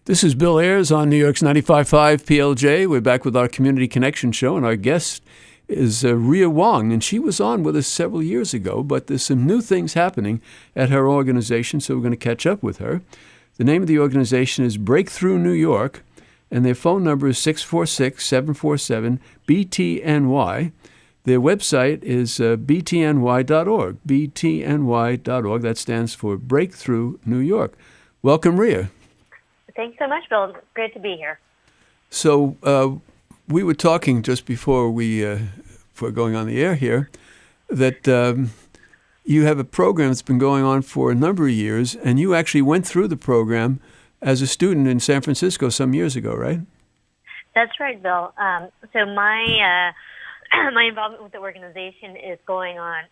This is Bill Ayers on New York's 95.5 PLJ. We're back with our Community Connection show, and our guest is Rhea Wong, and she was on with us several years ago, but there's some new things happening at her organization, so we're going to catch up with her. The name of the organization is Breakthrough New York, and their phone number is 646-747-BTNY. Their website is btny.org, btny.org. That stands for Breakthrough New York. Welcome, Rhea. Thanks so much, Bill. Great to be here. So we were talking just before before going on the air here that you have a program that's been going on for a number of years, and you actually went through the program as a student in San Francisco some years ago, right? That's right, Bill. So my my involvement with the organization is going on,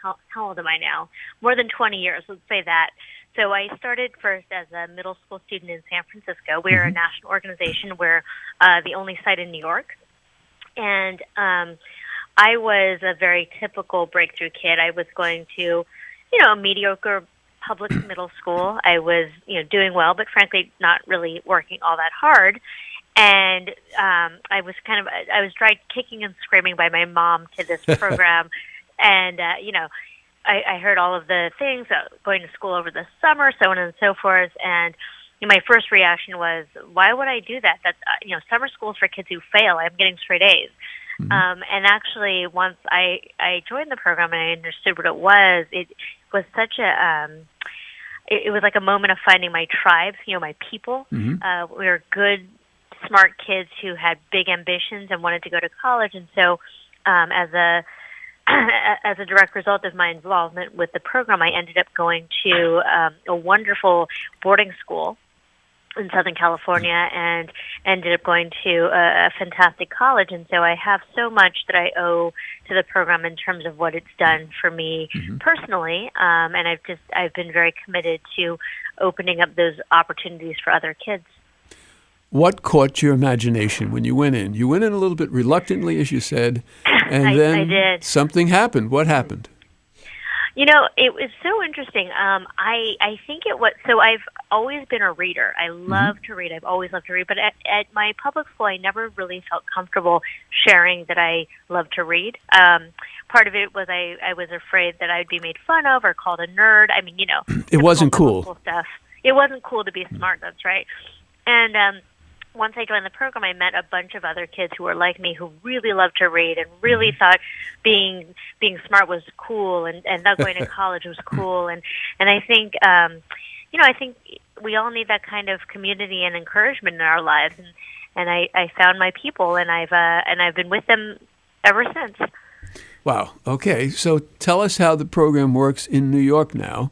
how old am I now? More than 20 years, let's say that. So I started first as a middle school student in San Francisco. We're a national organization. We're the only site in New York. And I was a very typical breakthrough kid. I was going to, a mediocre public middle school. I was, doing well, but frankly not really working all that hard. And I was dragged kicking and screaming by my mom to this program. And, I heard all of the things, going to school over the summer, so on and so forth. And my first reaction was, why would I do that? That's, summer school is for kids who fail. I'm getting straight A's. Mm-hmm. And actually, once I joined the program and I understood what it was such a, it was like a moment of finding my tribe, my people. Mm-hmm. We were good, smart kids who had big ambitions and wanted to go to college. And so as a direct result of my involvement with the program, I ended up going to a wonderful boarding school in Southern California and ended up going to a fantastic college. And so I have so much that I owe to the program in terms of what it's done for me personally. And I've been very committed to opening up those opportunities for other kids. What caught your imagination when you went in? You went in a little bit reluctantly, as you said, and then I did. Something happened. What happened? It was so interesting. I think it was, so I've always been a reader. I love to read. I've always loved to read. But at my public school, I never really felt comfortable sharing that I love to read. Part of it was I was afraid that I'd be made fun of or called a nerd. I mean, it wasn't cool. Stuff. It wasn't cool to be smart. That's right. And once I joined the program, I met a bunch of other kids who were like me, who really loved to read and really thought being smart was cool, and not going to college was cool. And I think, I think we all need that kind of community and encouragement in our lives. And I found my people, and I've been with them ever since. Wow. Okay. So tell us how the program works in New York now.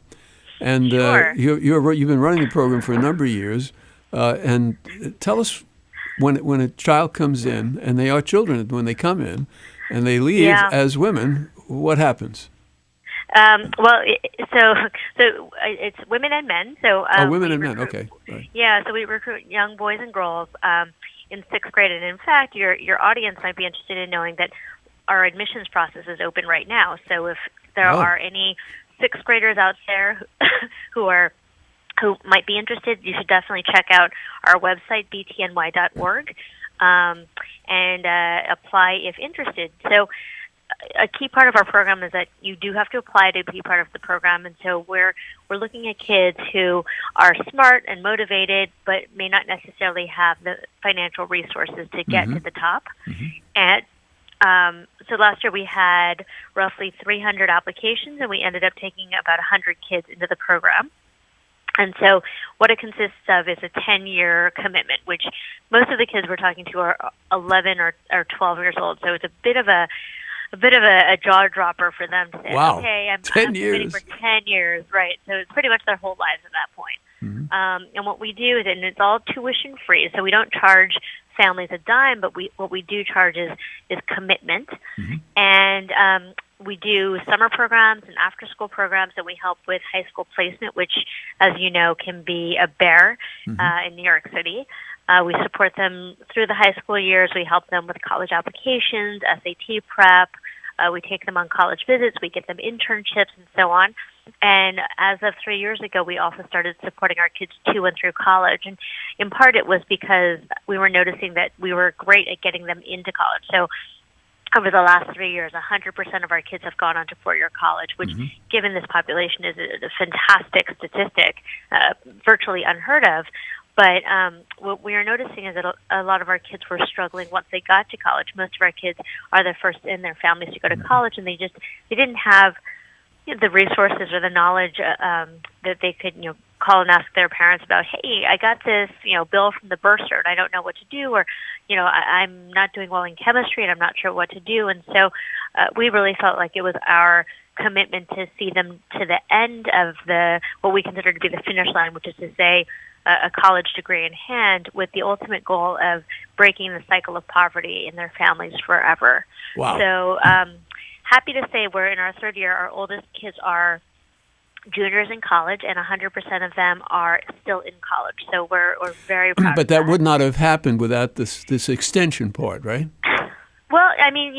And sure. You've been running the program for a number of years. And tell us, when a child comes in, and they are children when they come in, and they leave as women, what happens? So it's women and men. So women and men. Okay. Right. Yeah. So we recruit young boys and girls in sixth grade, and in fact, your audience might be interested in knowing that our admissions process is open right now. So if there are any sixth graders out there who might be interested, you should definitely check out our website, btny.org, and apply if interested. So a key part of our program is that you do have to apply to be part of the program, and so we're looking at kids who are smart and motivated, but may not necessarily have the financial resources to get to the top. And so last year we had roughly 300 applications, and we ended up taking about 100 kids into the program. And so what it consists of is a 10-year commitment, which most of the kids we're talking to are 11 or 12 years old. So it's a bit of a jaw dropper for them to say, wow. Okay, I'm 10 committing for 10 years, right? So it's pretty much their whole lives at that point. And what we do is, and it's all tuition free, so we don't charge families a dime, but what we do charge is commitment. And we do summer programs and after-school programs, and we help with high school placement, which, as you know, can be a bear in New York City. We support them through the high school years. We help them with college applications, SAT prep. We take them on college visits. We get them internships and so on. And as of 3 years ago, we also started supporting our kids to and through college. And, in part it was because we were noticing that we were great at getting them into college. So over the last 3 years, 100% of our kids have gone on to four-year college, which, given this population, is a fantastic statistic, virtually unheard of. But what we are noticing is that a lot of our kids were struggling once they got to college. Most of our kids are the first in their families to go to college, and they didn't have the resources or the knowledge that they could call and ask their parents about, hey, I got this bill from the bursar and I don't know what to do, or I'm not doing well in chemistry and I'm not sure what to do. And so we really felt like it was our commitment to see them to the end of what we consider to be the finish line, which is to say a college degree in hand, with the ultimate goal of breaking the cycle of poverty in their families forever. Wow. So happy to say we're in our third year. Our oldest kids are juniors in college, and 100% of them are still in college. So we're very proud But of that. that would not have happened without this extension part, right? Well, I mean,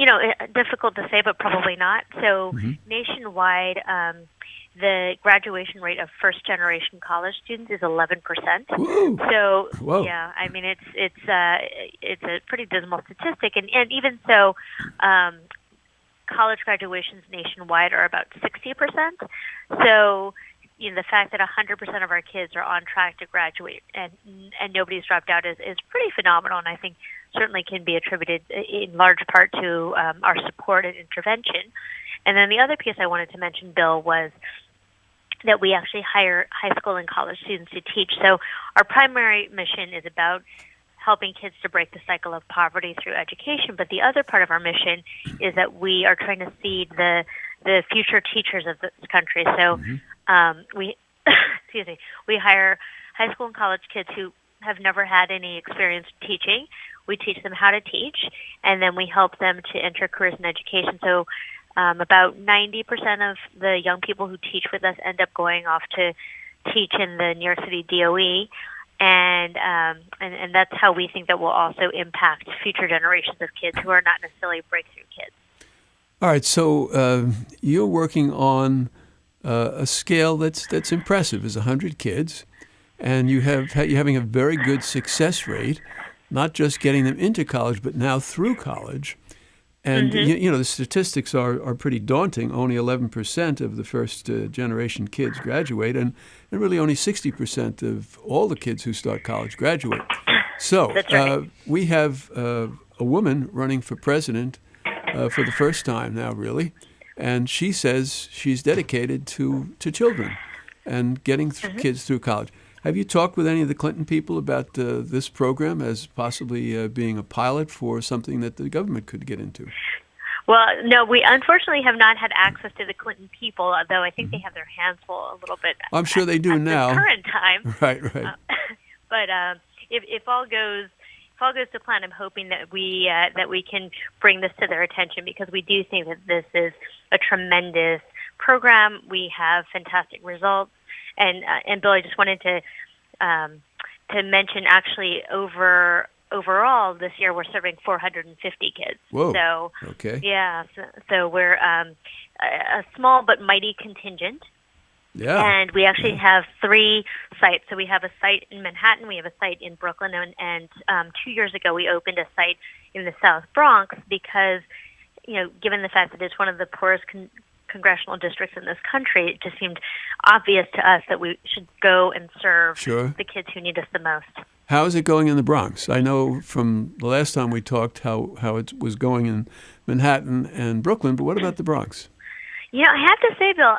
difficult to say, but probably not. So nationwide, the graduation rate of first-generation college students is 11%. Woo. So, Whoa. yeah, I mean, it's a pretty dismal statistic, and even so, college graduations nationwide are about 60%. So, the fact that 100% of our kids are on track to graduate and nobody's dropped out is pretty phenomenal, and I think certainly can be attributed in large part to our support and intervention. And then the other piece I wanted to mention, Bill, was that we actually hire high school and college students to teach. So our primary mission is about helping kids to break the cycle of poverty through education. But the other part of our mission is that we are trying to seed the future teachers of this country. So we hire high school and college kids who have never had any experience teaching. We teach them how to teach, and then we help them to enter careers in education. So about 90% of the young people who teach with us end up going off to teach in the New York City DOE, and that's how we think that will also impact future generations of kids who are not necessarily breakthrough kids. All right, so you're working on a scale that's impressive, is 100 kids, and you're having a very good success rate, not just getting them into college, but now through college. And the statistics are pretty daunting. Only 11% of the first generation kids graduate, and really only 60% of all the kids who start college graduate. So That's right. we have a woman running for president for the first time now, really, and she says she's dedicated to children and getting kids through college. Have you talked with any of the Clinton people about this program as possibly being a pilot for something that the government could get into? Well, no, we unfortunately have not had access to the Clinton people, although I think they have their hands full a little bit. I'm sure they do at now. The current time. Right. But if all goes to plan, I'm hoping that we can bring this to their attention, because we do think that this is a tremendous program. We have fantastic results. And Bill, I just wanted to mention, actually, overall this year we're serving 450 kids. Whoa. So okay. Yeah. So we're a small but mighty contingent. Yeah. And we actually have 3 sites. So we have a site in Manhattan, we have a site in Brooklyn, and 2 years ago we opened a site in the South Bronx because, given the fact that it's one of the poorest congressional districts in this country, it just seemed obvious to us that we should go and serve the kids who need us the most. How is it going in the Bronx? I know from the last time we talked how it was going in Manhattan and Brooklyn, but what about the Bronx? I have to say, Bill,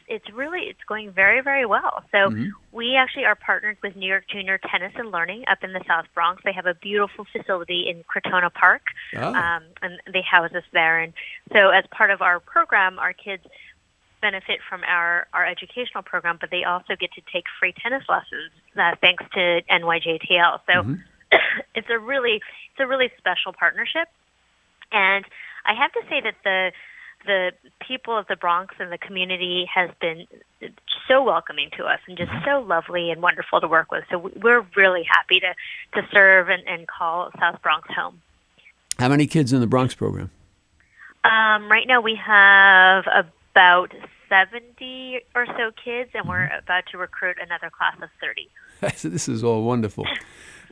it's going very, very well. So we actually are partnered with New York Junior Tennis and Learning up in the South Bronx. They have a beautiful facility in Crotona Park, and they house us there. And so as part of our program, our kids benefit from our educational program, but they also get to take free tennis lessons thanks to NYJTL. So it's a really special partnership. And I have to say that the people of the Bronx and the community has been so welcoming to us and just so lovely and wonderful to work with. So we're really happy to serve and call South Bronx home. How many kids in the Bronx program? Right now we have about 70 or so kids, and we're about to recruit another class of 30. This is all wonderful.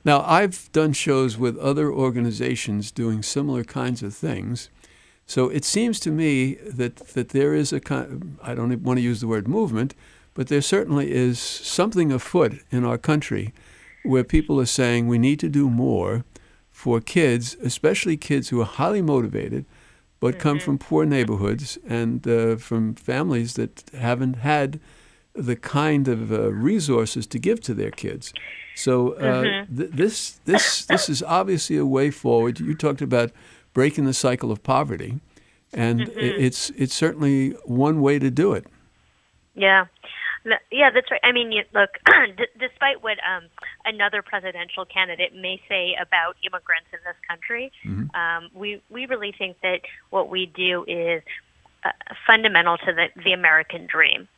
Now, I've done shows with other organizations doing similar kinds of things. So it seems to me that there is a kind, I don't want to use the word movement, but there certainly is something afoot in our country where people are saying we need to do more for kids, especially kids who are highly motivated, but come from poor neighborhoods and from families that haven't had the kind of resources to give to their kids. So this is obviously a way forward. You talked about breaking the cycle of poverty, and it's certainly one way to do it. Yeah. Yeah, that's right. I mean, look, despite what another presidential candidate may say about immigrants in this country, we really think that what we do is fundamental to the American dream.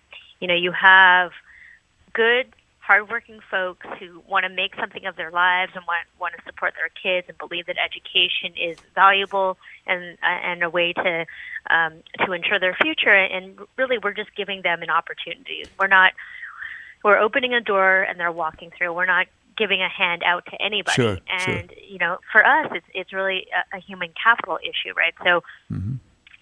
You know, you have good, hardworking folks who want to make something of their lives and want to support their kids and believe that education is valuable and a way to ensure their future. And really, we're just giving them an opportunity. We're opening a door and they're walking through. We're not giving a hand out to anybody. Sure, and you know, for us, it's really a human capital issue, right? So.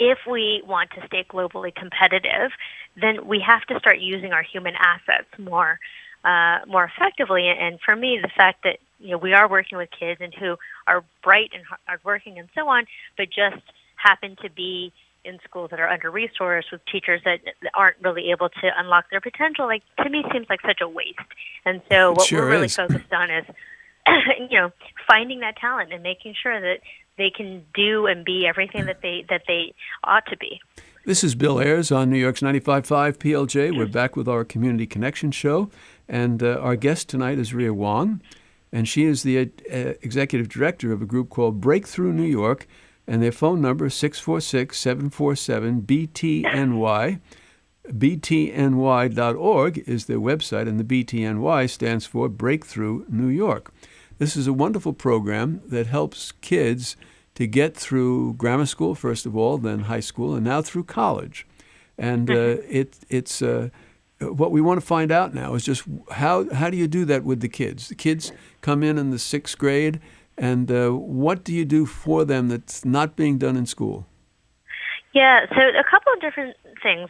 If we want to stay globally competitive, then we have to start using our human assets more effectively. And for me, the fact that we are working with kids and who are bright and hardworking and so on, but just happen to be in schools that are under-resourced with teachers that aren't really able to unlock their potential, like to me seems like such a waste. And so what we're really focused on is finding that talent and making sure that they can do and be everything that they ought to be. This is Bill Ayers on New York's 95.5 PLJ. We're back with our Community Connection show, and our guest tonight is Rhea Wong, and she is the executive director of a group called Breakthrough New York, and their phone number is 646-747-BTNY. BTNY.org is their website, and the BTNY stands for Breakthrough New York. This is a wonderful program that helps kids to get through grammar school, first of all, then high school, and now through college. And it's what we want to find out now is just how do you do that with the kids? The kids come in the 6th grade, and what do you do for them that's not being done in school? Yeah, so a couple of different things.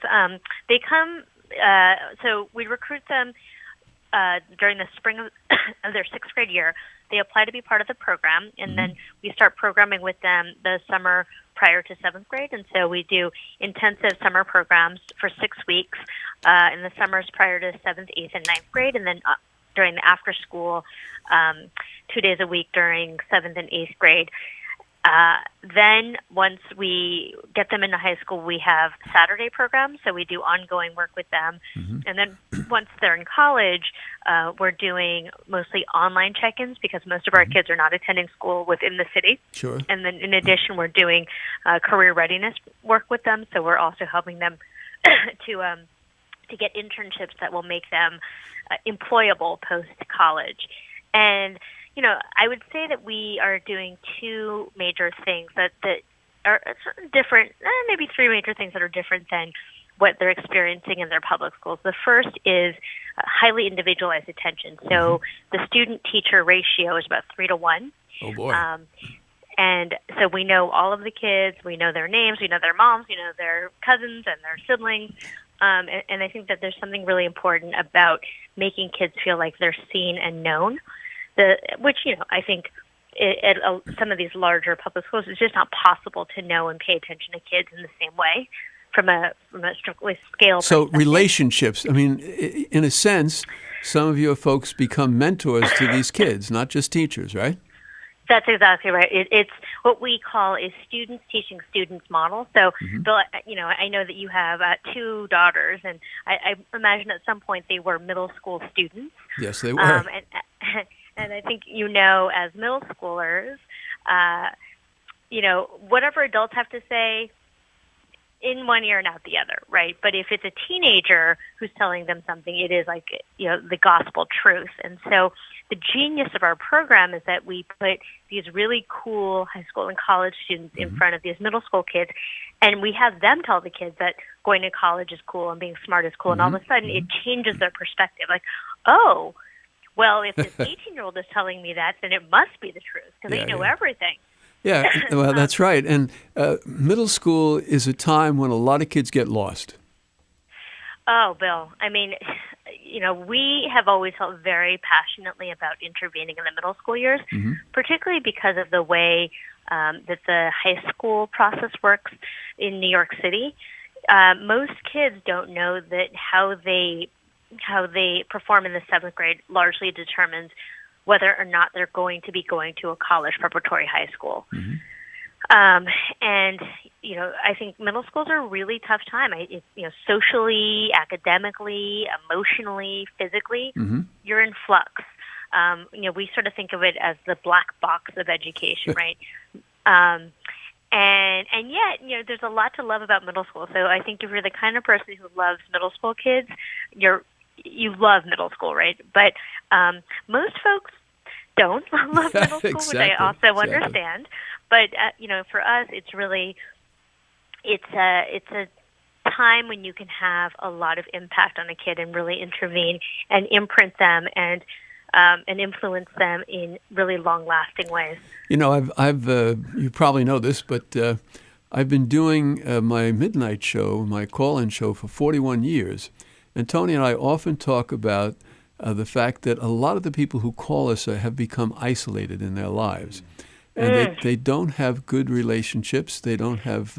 They come, so we recruit them during the spring of their 6th grade year. They apply to be part of the program, and then we start programming with them the summer prior to 7th grade. And so we do intensive summer programs for 6 weeks in the summers prior to 7th, 8th, and 9th grade, and then during the after school 2 days a week during 7th and 8th grade. Then once we get them into high school, we have Saturday programs, so we do ongoing work with them. And then once they're in college, we're doing mostly online check-ins because most of our kids are not attending school within the city. Sure. And then in addition, we're doing career readiness work with them, so we're also helping them to get internships that will make them employable post-college. And I would say that we are doing two major things that are different, maybe three major things that are different than what they're experiencing in their public schools. The first is highly individualized attention. So the student-teacher ratio is about 3 to 1. Oh, boy. And so we know all of the kids. We know their names. We know their moms. We know their cousins and their siblings. And I think that there's something really important about making kids feel like they're seen and known. Which, I think at some of these larger public schools, it's just not possible to know and pay attention to kids in the same way from a strictly scale perspective. So relationships, I mean, in a sense, some of your folks become mentors to these kids, not just teachers, right? That's exactly right. It's what we call a students teaching students model. So, Bill, I know that you have 2 daughters, and I imagine at some point they were middle school students. Yes, they were. And I think as middle schoolers, whatever adults have to say, in one ear and out the other, right? But if it's a teenager who's telling them something, it is like, the gospel truth. And so the genius of our program is that we put these really cool high school and college students in front of these middle school kids, and we have them tell the kids that going to college is cool and being smart is cool, and all of a sudden it changes their perspective. Like, oh, well, if this 18-year-old is telling me that, then it must be the truth because they know everything. Yeah, well, that's right. And middle school is a time when a lot of kids get lost. Oh, Bill, I mean, we have always felt very passionately about intervening in the middle school years, particularly because of the way that the high school process works in New York City. Most kids don't know that how they perform in the seventh grade largely determines whether or not they're going to be going to a college preparatory high school. And, I think middle school's are a really tough time. Socially, academically, emotionally, physically, you're in flux. We sort of think of it as the black box of education, right? And yet, there's a lot to love about middle school. So I think if you're the kind of person who loves middle school kids, you love middle school, right? But most folks don't love middle school, which I also understand. But for us, it's really it's a time when you can have a lot of impact on a kid and really intervene and imprint them and influence them in really long-lasting ways. I've you probably know this, but I've been doing my midnight show, my call-in show, for 41 years. And Tony and I often talk about the fact that a lot of the people who call us have become isolated in their lives. And they don't have good relationships. They don't have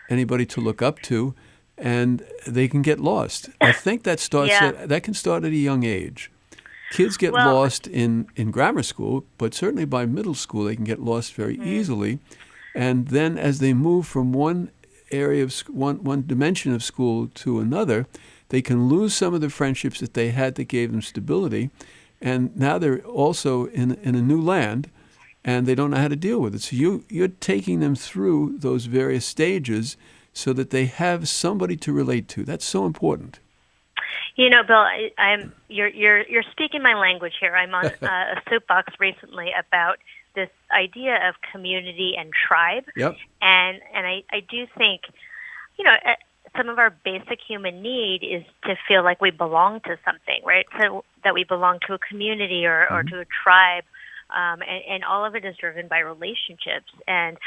anybody to look up to. And they can get lost. I think that that can start at a young age. Kids get lost in grammar school, but certainly by middle school they can get lost very easily. And then as they move from one area of one dimension of school to another, they can lose some of the friendships that they had that gave them stability. And now they're also in a new land, and they don't know how to deal with it. So you're taking them through those various stages so that they have somebody to relate to. That's so important. Bill, you're speaking my language here. I'm on a soapbox recently about this idea of community and tribe. Yep. And I do think, some of our basic human need is to feel like we belong to something, right? So that we belong to a community or to a tribe. And all of it is driven by relationships. And,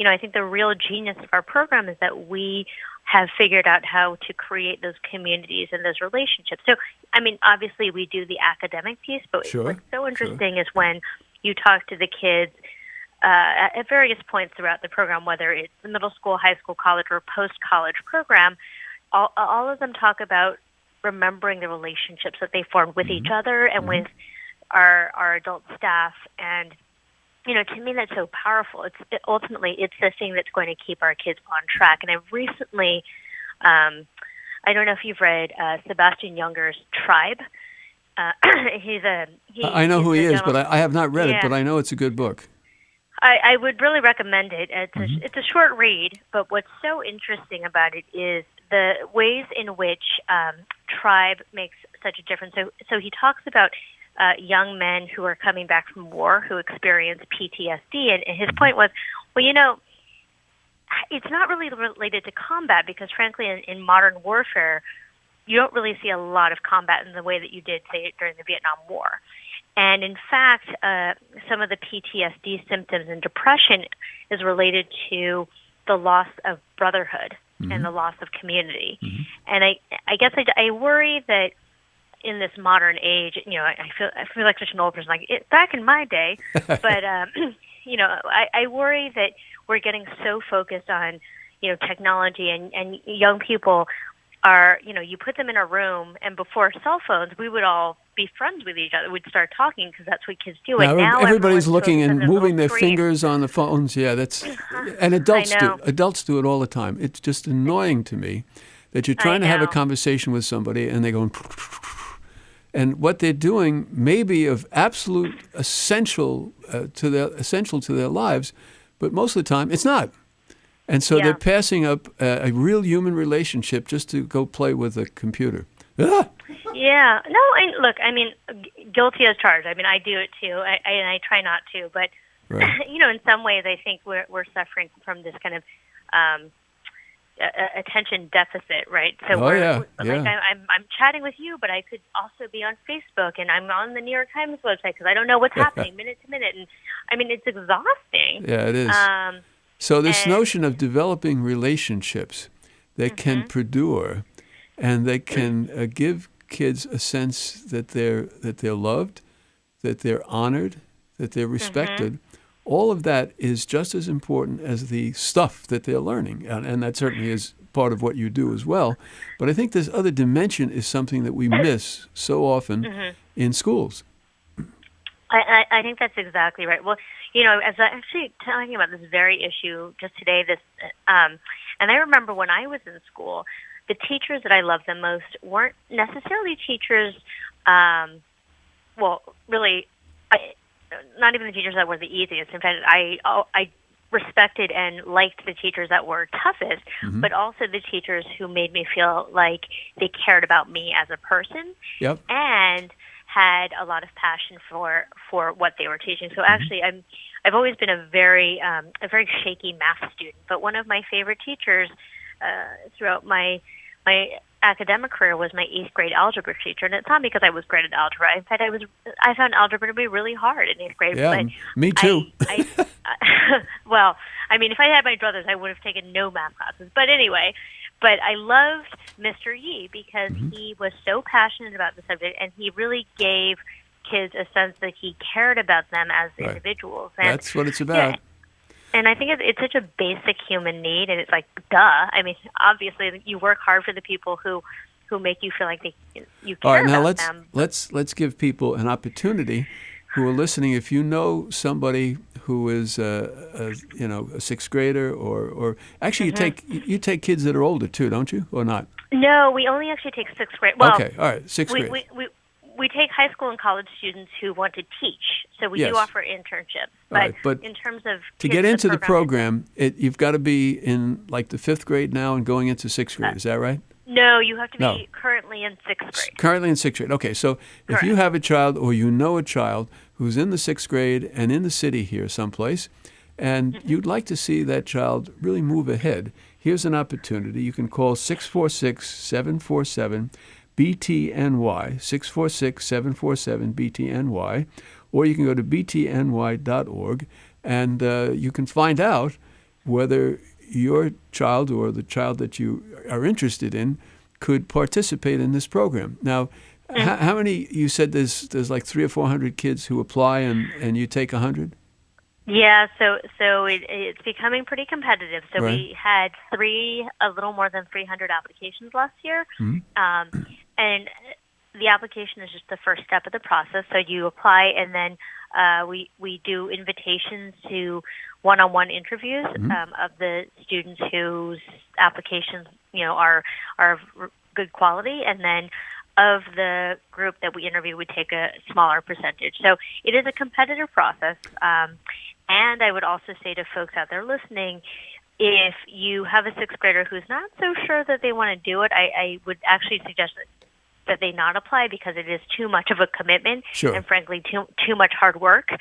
I think the real genius of our program is that we have figured out how to create those communities and those relationships. So, obviously we do the academic piece, but what's so interesting is when you talk to the kids at various points throughout the program, whether it's the middle school, high school, college, or post-college program, all of them talk about remembering the relationships that they formed with each other and with our adult staff. And, to me, that's so powerful. Ultimately, it's the thing that's going to keep our kids on track. And I've recently, I don't know if you've read Sebastian Junger's Tribe. I know who he is, but I have not read it, but I know it's a good book. I would really recommend it. It's a short read, but what's so interesting about it is the ways in which tribe makes such a difference. So he talks about young men who are coming back from war who experience PTSD, and his point was, it's not really related to combat because, frankly, in modern warfare, you don't really see a lot of combat in the way that you did, say, during the Vietnam War. And in fact, some of the PTSD symptoms and depression is related to the loss of brotherhood and the loss of community. And I guess I worry that in this modern age, I feel like such an old person, back in my day, but I worry that we're getting so focused on technology and young people are, you put them in a room, and before cell phones, we would all be friends with each other. We'd start talking because that's what kids do. And now everybody's looking and moving their fingers on the phones. Yeah, and adults do it all the time. It's just annoying to me that you're trying to have a conversation with somebody and they go, and what they're doing may be of absolute essential to their lives, but most of the time it's not. And so they're passing up a real human relationship just to go play with a computer. Ah! Yeah. No, guilty as charged. I do it too, and I try not to. But, in some ways I think we're suffering from this kind of attention deficit, right? So Oh, yeah, like yeah. I'm chatting with you, but I could also be on Facebook, and I'm on the New York Times website because I don't know what's happening minute to minute, and I mean it's exhausting. Yeah, it is. Um, So this and notion of developing relationships that can hmm perdure and that can give kids a sense that they're loved, that they're honored, that they're hmm respected, all of that is just as important as the stuff that they're learning. And that certainly is part of what you do as well. But I think this other dimension is something that we miss so often hmm in schools. I think that's exactly right. Well, as I actually talking about this very issue just today, and I remember when I was in school, the teachers that I loved the most weren't necessarily teachers. Well, really, not even the teachers that were the easiest. In fact, I respected and liked the teachers that were toughest, Hmm. but also the teachers who made me feel like they cared about me as a person Yep. and had a lot of passion for what they were teaching. So Hmm. actually, I've always been a very shaky math student. But one of my favorite teachers throughout my academic career was my 8th grade algebra teacher, and it's not because I was great at algebra. In fact, I found algebra to be really hard in 8th grade. Yeah, But me too. well, I mean, if I had my druthers, I would have taken no math classes. But anyway, but I loved Mr. Yee because he was so passionate about the subject, and he really gave kids a sense that he cared about them as Right. individuals. And That's what it's yeah, about. and I think it's such a basic human need, and it's like, duh. I mean, obviously, you work hard for the people who make you feel like you All care right, now about them. let's give people an opportunity who are listening. If you know somebody who is a sixth grader, or actually you take kids that are older too, don't you, or not? No, we only actually take 6th grade. Well, Okay, all right, sixth we, grade. we, we, we take high school and college students who want to teach, so we do Yes. offer internships. All right, but in terms of to kids get in into the program, program, you've got to be in like the 5th grade now and going into 6th grade. Is that right? no, you have to No. be currently in 6th grade. Currently in 6th grade. Okay, so if you Correct. have a child or you know a child who's in the 6th grade and in the city here someplace, and you'd like to see that child really move ahead, here's an opportunity. You can call 646-747-BTNY, 646-747-BTNY, or you can go to btny.org, and you can find out whether your child or the child that you are interested in could participate in this program. Now, how many, you said there's like 300 or 400 kids who apply and you take 100? Yeah, so it's becoming pretty competitive. So Right. we had a little more than 300 applications last year, and the application is just the first step of the process. So you apply, and then we do invitations to one-on-one interviews of the students whose applications are of good quality, and then of the group that we interview, we take a smaller percentage. So it is a competitive process. And I would also say to folks out there listening, if you have a 6th grader who's not so sure that they want to do it, I would actually suggest that they not apply because it is too much of a commitment Sure. and, frankly, too much hard work to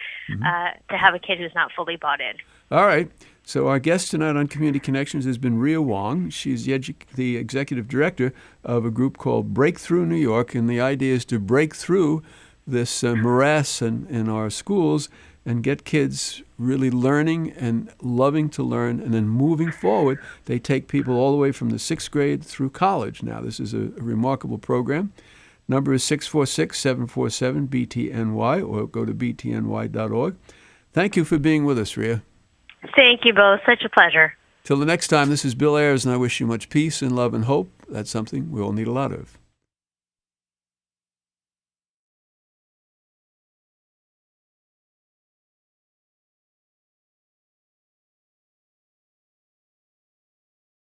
have a kid who's not fully bought in. All right. So our guest tonight on Community Connections has been Rhea Wong. She's the executive director of a group called Breakthrough New York, and the idea is to break through this morass in our schools and get kids really learning and loving to learn, and then moving forward. They take people all the way from the 6th grade through college. Now, this is a remarkable program. Number is 646-747-BTNY, or go to btny.org. Thank you for being with us, Rhea. Thank you both. Such a pleasure. Till the next time, this is Bill Ayers, and I wish you much peace and love and hope. That's something we all need a lot of.